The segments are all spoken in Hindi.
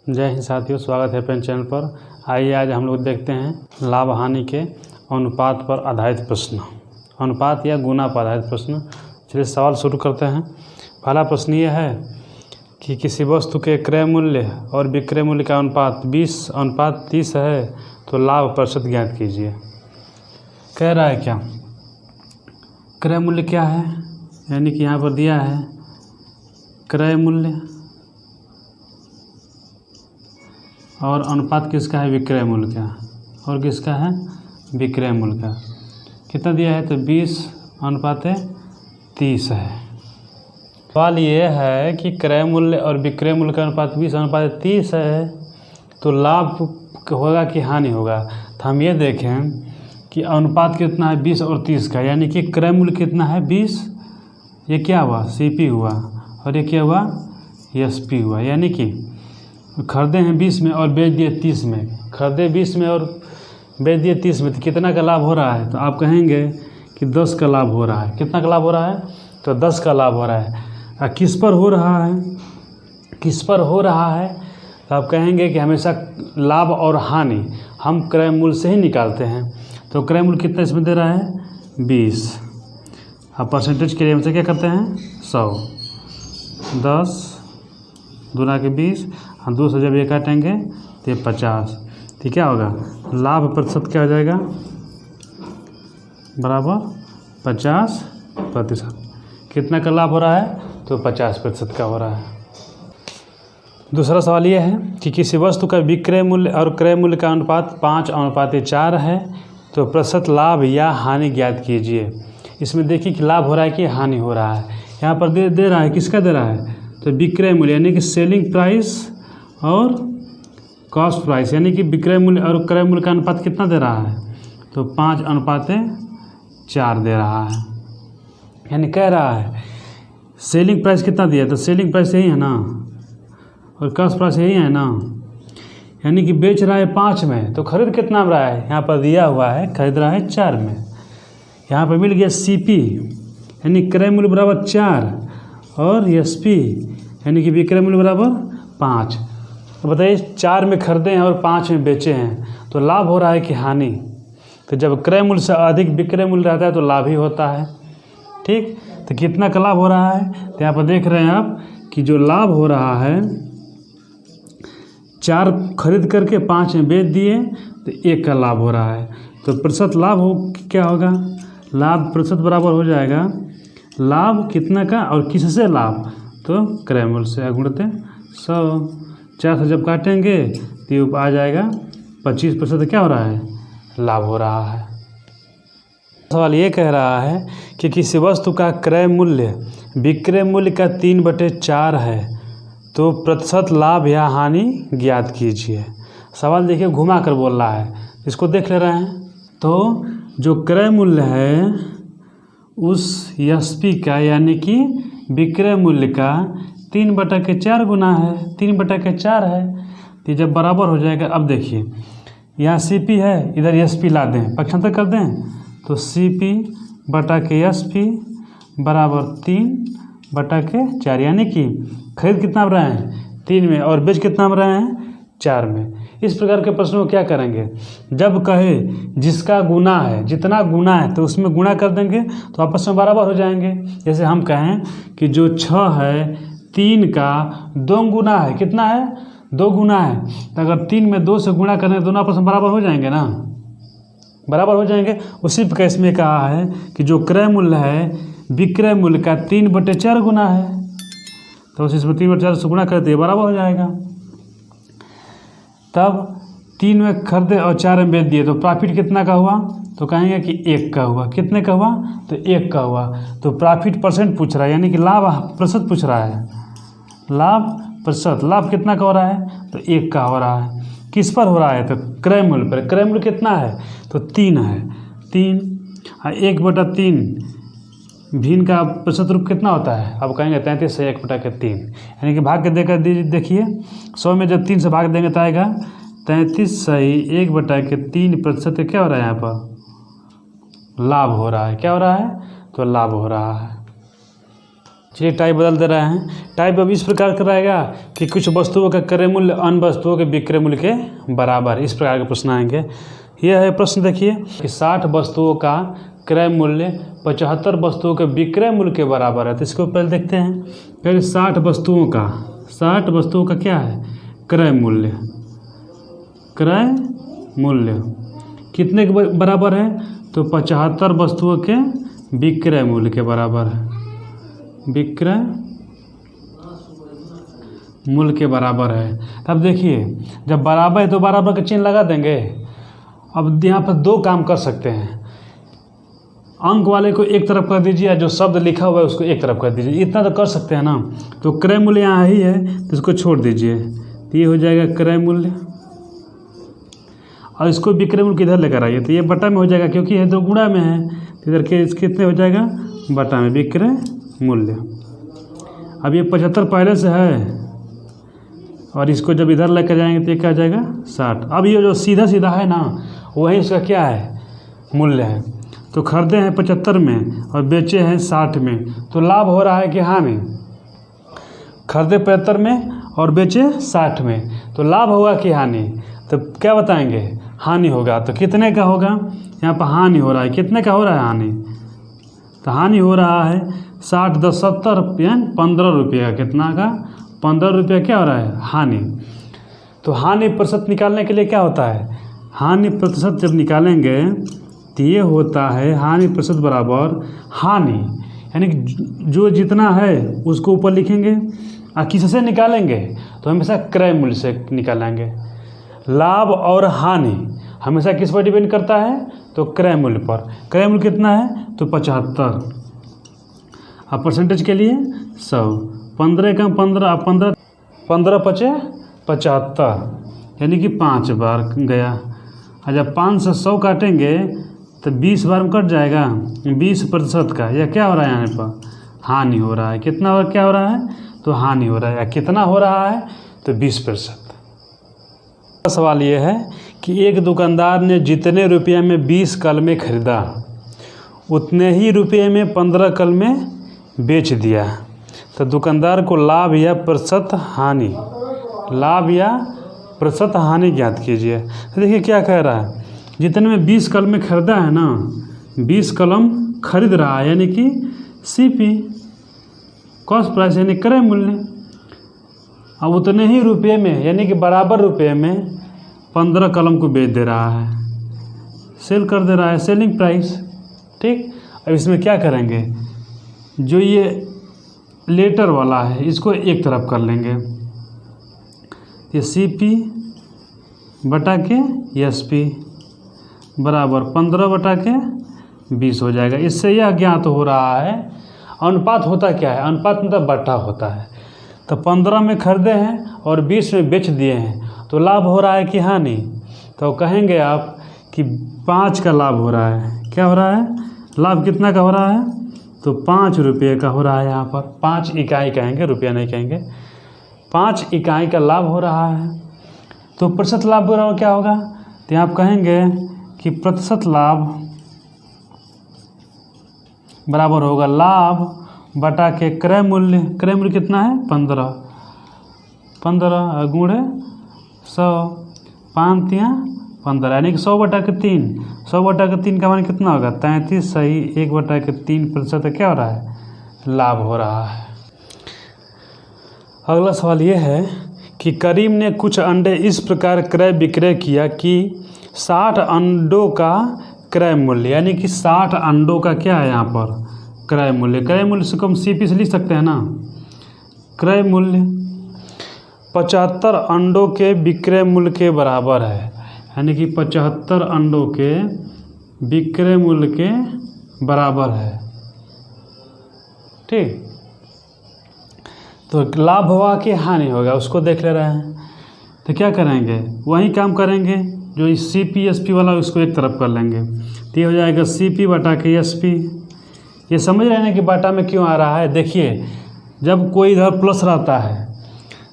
जय हिंद साथियों, स्वागत है पेन चैनल पर। आइए आज हम लोग देखते हैं लाभ हानि के अनुपात पर आधारित प्रश्न, अनुपात या गुना पर आधारित प्रश्न। चलिए सवाल शुरू करते हैं। पहला प्रश्न ये है कि किसी वस्तु के क्रय मूल्य और विक्रय मूल्य का अनुपात 20:30 है तो लाभ प्रतिशत ज्ञात कीजिए। कह रहा है क्या, क्रय मूल्य क्या है, यानी कि यहाँ पर दिया है क्रय मूल्य और अनुपात किसका है, विक्रय मूल्य का, और किसका है, विक्रय मूल्य का। कितना दिया है तो 20:30 है। सवाल ये है कि क्रय मूल्य और विक्रय मूल्य का अनुपात 20:30 है तो लाभ होगा कि हानि होगा। तो हम ये देखें कि अनुपात कितना है 20 और 30 का, यानी कि क्रय मूल्य कितना है 20, ये क्या हुआ CP हुआ, और ये क्या हुआ SP हुआ। यानी कि खरीदे हैं 20 में और बेच दिए 30 में, खरीदे 20 में और बेच दिए 30 में, तो कितना का लाभ हो रहा है, तो आप कहेंगे कि 10 का लाभ हो रहा है। कितना का लाभ हो रहा है, तो 10 का लाभ हो रहा है। किस पर हो रहा है, किस पर हो रहा है, तो आप कहेंगे कि हमेशा लाभ और हानि हम क्रय मूल्य से ही निकालते हैं। तो क्रय मूल्य कितना इसमें दे रहा है 20, अब परसेंटेज के लिए हमसे क्या करते हैं 100, 10 दूना के 20, हम 2 से जब ये काटेंगे तो ये 50, तो क्या होगा लाभ प्रतिशत क्या हो जाएगा बराबर 50%। कितना का लाभ हो रहा है, तो 50% का हो रहा है। दूसरा सवाल ये है कि किसी वस्तु का विक्रय मूल्य और क्रय मूल्य का अनुपात 5:4 है तो प्रतिशत लाभ या हानि ज्ञात कीजिए। इसमें देखिए कि लाभ हो रहा है कि हानि हो रहा है। यहाँ पर दे रहा है, किसका दे रहा है, तो विक्रय मूल्य यानी कि सेलिंग प्राइस और कॉस्ट प्राइस, यानी कि विक्रय मूल्य और क्रय मूल्य का अनुपात कितना दे रहा है, तो 5:4 दे रहा है। यानी कह रहा है सेलिंग प्राइस कितना दिया, तो सेलिंग प्राइस यही है ना, और कॉस्ट प्राइस यही है ना, यानी कि बेच रहा है 5 में तो खरीद कितना में रहा है, यहाँ पर दिया हुआ है खरीद रहा है 4 में। यहाँ पर मिल गया CP यानी क्रय मूल्य बराबर 4 और SP यानी कि विक्रय मूल्य बराबर 5। तो बताइए 4 में खरीदे हैं और 5 में बेचे हैं तो लाभ हो रहा है कि हानि। तो जब क्रय मूल्य से अधिक विक्रय मूल्य रहता है तो लाभ ही होता है। ठीक, तो कितना का लाभ हो रहा है, तो यहाँ पर देख रहे हैं आप कि जो लाभ हो रहा है 4 खरीद करके 5 में बेच दिए तो 1 का लाभ हो रहा है। तो प्रतिशत लाभ हो क्या होगा, लाभ प्रतिशत बराबर हो जाएगा लाभ कितना का और किससे लाभ, तो क्रय मूल्य से गुणते 100। 4 से जब काटेंगे तो ये आ जाएगा 25%। क्या हो रहा है, लाभ हो रहा है। सवाल ये कह रहा है कि किसी वस्तु का क्रय मूल्य विक्रय मूल्य का 3/4 है तो प्रतिशत लाभ या हानि ज्ञात कीजिए। सवाल देखिए घुमा कर बोल रहा है, इसको देख ले रहे हैं। तो जो क्रय मूल्य है उस SP का यानी कि विक्रय मूल्य का 3/4 गुना है, 3/4 है, तो जब बराबर हो जाएगा। अब देखिए यहाँ CP है, इधर SP ला दें, पक्षांतर कर दें तो CP/SP बराबर 3/4, यानी कि खरीद कितना में रहे हैं 3 में और बेच कितना में रहे हैं 4 में। इस प्रकार के प्रश्नों को क्या करेंगे, जब कहे जिसका गुना है, जितना गुना है तो उसमें गुणा कर देंगे तो आपस में बराबर हो जाएंगे। जैसे हम कहें कि जो 6 है 3 का 2 गुना है, कितना है 2 गुना है, तो अगर 3 में 2 से गुणा करें तो दोनों आपस में बराबर हो जाएंगे ना, बराबर हो जाएंगे। उसी प्रकार इसमें कहा है कि जो क्रय मूल्य है विक्रय मूल्य का 3/4 गुना है, तो इसमें 3/4 से गुणा करते बराबर हो जाएगा। तब 3 में खरीदे और 4 में बेच दिए तो प्रॉफिट कितना का हुआ, तो कहेंगे कि 1 का हुआ। कितने का हुआ, तो 1 का हुआ। तो प्रॉफिट परसेंट पूछ रहा है, यानी कि लाभ प्रतिशत पूछ रहा है, लाभ प्रतिशत, लाभ कितना का हो रहा है, तो 1 का हो रहा है। किस पर हो रहा है, तो क्रय मूल्य पर। क्रय मूल्य कितना है, तो 3 है, 3 1/3 भिन्न का प्रतिशत रूप कितना होता है, अब कहेंगे 33 से 1/3, यानी कि भाग के देकर देखिए 100 में जब 3 से भाग देंगे तो आएगा 33 सही 1/3%। क्या हो रहा है, यहाँ पर लाभ हो रहा है। क्या हो रहा है, तो लाभ हो रहा है। चलिए टाइप बदल दे रहे हैं। टाइप अब इस प्रकार का रहेगा कि कुछ वस्तुओं का क्रय मूल्य अन्य वस्तुओं के विक्रय मूल्य के बराबर, इस प्रकार के प्रश्न आएंगे। यह है प्रश्न, देखिए कि 60 वस्तुओं का क्रय मूल्य 75 वस्तुओं के विक्रय मूल्य के बराबर है। तो इसको पहले देखते हैं। पहले 60 वस्तुओं का क्या है? क्रय मूल्य। क्रय मूल्य कितने के बराबर है? तो 75 वस्तुओं के विक्रय मूल्य के बराबर है। विक्रय मूल्य के बराबर है। अब देखिए जब बराबर है तो बराबर का चिन्ह लगा देंगे। अब यहाँ पर दो काम कर सकते हैं, अंक वाले को एक तरफ कर दीजिए और जो शब्द लिखा हुआ है उसको एक तरफ कर दीजिए, इतना तो कर सकते हैं ना। तो क्रय मूल्य यहाँ ही है तो इसको छोड़ दीजिए, तो ये हो जाएगा क्रय मूल्य, और इसको विक्रय मूल्य किधर लेकर आइए तो ये बटा में हो जाएगा, क्योंकि ये तो गुणा में है। तो इधर के कितने हो जाएगा? बटा में विक्रय मूल्य। अब ये 75 पहले से है और इसको जब इधर लेकर जाएंगे तो ये क्या आ जाएगा? 60। अब ये जो सीधा सीधा है ना वही इसका क्या है? मूल्य है। तो खरीदे हैं 75 में और बेचे हैं 60 में, तो लाभ हो रहा है कि हानि? खरीदे 75 में और बेचे 60 में, तो लाभ होगा कि हानि? तो क्या बताएंगे? हानि होगा। तो कितने का होगा? यहाँ पर हानि हो रहा है। कितने का हो रहा है हानि? तो हानि हो रहा है 60 10 70 15 रुपये का। कितना का? 15 रुपये क्या हो रहा है? हानि। तो हानि प्रतिशत निकालने के लिए क्या होता है? हानि प्रतिशत जब निकालेंगे तो ये होता है हानि प्रतिशत बराबर हानि, यानी कि जो जितना है उसको ऊपर लिखेंगे और किससे निकालेंगे? तो हमेशा क्रय मूल्य से निकालेंगे। लाभ और हानि हमेशा किस पर डिपेंड करता है? तो क्रय मूल्य पर। क्रय मूल्य कितना है? तो 75। अब परसेंटेज के लिए 100, 15 का 15, 15 पचे 75, यानी कि 5 बार गया। और जब 5 से 100 काटेंगे तो 20 बार में कट जाएगा 20% का। यह क्या हो रहा है? यहाँ पर हानि हो रहा है। कितना क्या हो रहा है? तो हानि हो रहा है। कितना हो रहा है? तो 20%। सवाल ये है कि एक दुकानदार ने जितने रुपये में 20 कलमें खरीदा उतने ही रुपये में 15 कलमें बेच दिया, तो दुकानदार को लाभ या प्रतिशत हानि, लाभ या प्रतिशत हानि ज्ञात कीजिए। तो देखिए क्या कह रहा है, जितने में 20 कलमें खरीदा है ना, 20 कलम खरीद रहा है, यानी कि CP कॉस्ट प्राइस यानी क्रय मूल्य। अब उतने ही रुपये में यानी कि बराबर रुपये में 15 कलम को बेच दे रहा है, सेल कर दे रहा है, सेलिंग प्राइस। ठीक। अब इसमें क्या करेंगे, जो ये लेटर वाला है इसको एक तरफ कर लेंगे, ये CP बटा के SP बराबर 15 बटा के 20 हो जाएगा। इससे यह ज्ञात हो रहा है अनुपात होता क्या है, अनुपात मतलब बटा होता है। तो 15 में खरीदे हैं और 20 में बेच दिए हैं, तो लाभ हो रहा है कि हानि? तो कहेंगे आप कि 5 का लाभ हो रहा है। क्या हो रहा है? लाभ कितना का हो रहा है? तो 5 रुपये का हो रहा है। यहाँ पर 5 इकाई कहेंगे, रुपया नहीं कहेंगे। 5 इकाई का लाभ हो रहा है। तो प्रतिशत लाभ बराबर क्या होगा? तो आप कहेंगे कि प्रतिशत लाभ बराबर होगा लाभ बटा के क्रय मूल्य। क्रय मूल्य कितना है? 15 गुणे 100, 5 तिया 15, यानी कि 100 बटा के 3। 100 बटा के 3 का मान कितना होगा? 33 सही 1 बटा के 3% क्या हो रहा है? लाभ हो रहा है। अगला सवाल ये है कि करीम ने कुछ अंडे इस प्रकार क्रय विक्रय किया कि 60 अंडों का क्रय मूल्य, यानी कि 60 अंडों का क्या है यहाँ पर? क्रय मूल्य। क्रय मूल्य से हम CP से लिख सकते हैं ना। क्रय मूल्य 75 अंडों के विक्रय मूल्य के बराबर है, यानी कि 75 अंडों के विक्रय मूल्य के बराबर है। ठीक। तो लाभ होगा कि हानि होगा उसको देख ले रहे हैं। तो क्या करेंगे, वही काम करेंगे जो इस CP SP वाला उसको एक तरफ कर लेंगे, तो ये हो जाएगा CP बटा के SP। ये समझ रहे हैं कि बाटा में क्यों आ रहा है? देखिए जब कोई इधर प्लस रहता है,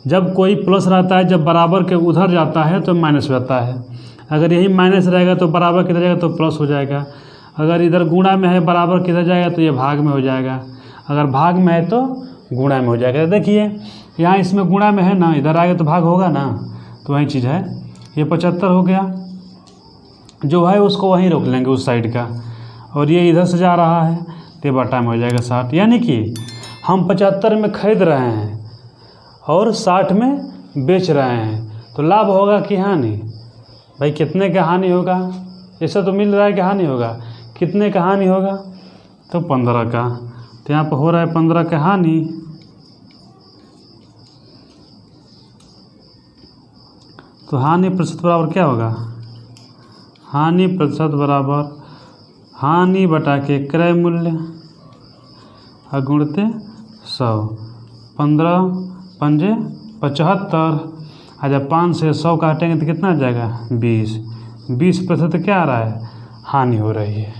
जब कोई प्लस रहता है, जब बराबर के उधर जाता है तो माइनस रहता है। अगर यही माइनस रहेगा तो बराबर किधर जाएगा तो प्लस हो जाएगा। अगर इधर गुणा में है बराबर किधर जाएगा तो ये भाग में हो जाएगा। अगर भाग में है तो गुणा में हो जाएगा। देखिए यहाँ इसमें गुणा में है ना, इधर आएगा तो भाग होगा ना, तो वही चीज़ है। ये 75 हो गया, जो है उसको वहीं रोक लेंगे उस साइड का, और ये इधर से जा रहा है तो ये बटा में हो जाएगा 60। यानी कि हम 75 में खरीद रहे हैं और 60 में बेच रहे हैं, तो लाभ होगा कि हानि? भाई कितने का हानि होगा? ऐसा तो मिल रहा है कि हानि होगा, कितने का हानि होगा? तो 15 का। तो यहाँ पर हो रहा है 15 का हानि। तो हानि प्रतिशत बराबर क्या होगा? हानि प्रतिशत बराबर हानि बटा के क्रय मूल्य गुणते 100। 15 पंजे 75, जब 5 से 100 काटेंगे तो कितना आ जाएगा? 20% क्या आ रहा है? हानि हो रही है।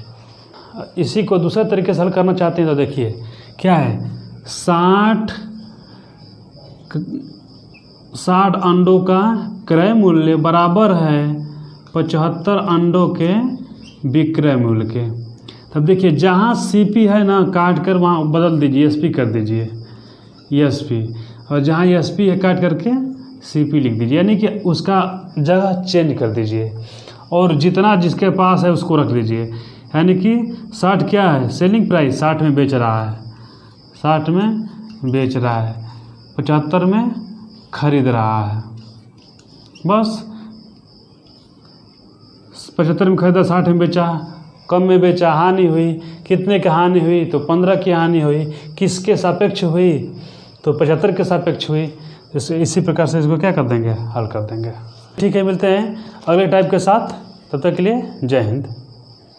इसी को दूसरे तरीके से हल करना चाहते हैं तो देखिए क्या है, 60 अंडों का क्रय मूल्य बराबर है 75 अंडों के विक्रय मूल्य के। तब देखिए जहाँ सीपी है ना, काट कर वहाँ बदल दीजिए, एसपी कर दीजिए, एसपी, और जहाँ एसपी है काट करके सीपी लिख दीजिए, यानी कि उसका जगह चेंज कर दीजिए, और जितना जिसके पास है उसको रख दीजिए। यानी कि 60 क्या है? सेलिंग प्राइस 60 में बेच रहा है, 60 में बेच रहा है, 75 में खरीद रहा है। बस 75 में खरीदा, 60 में बेचा, कम में बेचा, हानि हुई। कितने की हानि हुई? तो 15 की हानि हुई। किसके सापेक्ष हुई? तो 75 के सापेक्ष हुई। इसी प्रकार से इसको क्या कर देंगे? हल कर देंगे। ठीक है, मिलते हैं अगले टाइप के साथ। तब तक के लिए जय हिंद।